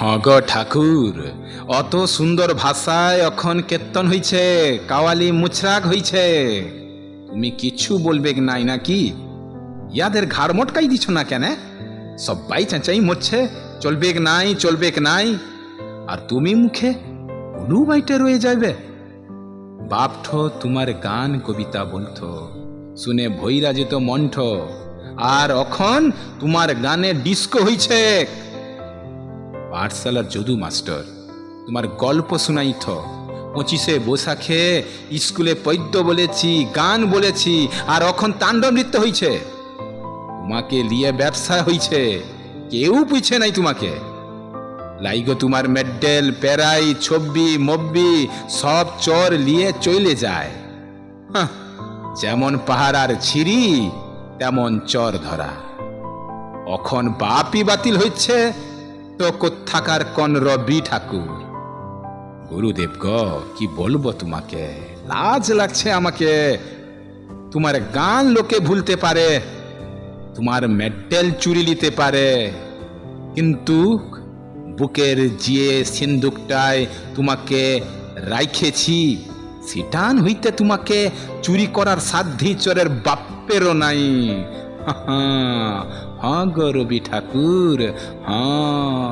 Hog ঠাকুর, অত সুন্দর ভাষায় অখন কীর্তন হইছে, কাওয়ালি মুছরাগ হইছে, তুমি কিছু বলবে নাই নাকি? ইয়াদের ঘাড় মটকাই দিছ না কেন? সবাই চেঁচাই মরছে, চলবে নাই চলবে নাই, আর তুমি মুখে উলু বাইটে রয়ে যাবে। বাপঠ তোমার গান কবিতা বলতো, শুনে ভৈরা যেত মন্ঠ, আর অখন তোমার গানে ডিস্কো হইছে। পাঠশালার যদু মাস্টার তোমার গল্প শুনাইথ, 25শে বৈশাখে স্কুলে পদ্য বলেছি, গান বলেছি, আর অখন তাণ্ডব নৃত্য হইছে। তোমাকে লিয়ে ব্যবসা হইছে, কেউ পুছে নাই তোমাকে। লাইগো তোমার মেডেল, প্যারাই, ছব্বি মব্বি সব চর লিয়ে চলে যায়। যেমন পাহারার ছিরি তেমন চর ধরা। অখন বাপই বাতিল হচ্ছে তো কোত্থাকার কন রবি ঠাকুর। গুরুদেব গ, কি বলবো তোমাকে, লাজ লাগছে আমাকে। তোমার গান লোকে ভুলতে পারে, তোমার মেডেল চুরি নিতে পারে, কিন্তু বুকের যে সিন্দুকটায় তোমাকে রাইখেছি, সিটান হইতে তোমাকে চুরি করার সাধ্যি চোরের বাপ্পেরও নাই। হ্যাঁ গো রবি ঠাকুর, হ্যাঁ।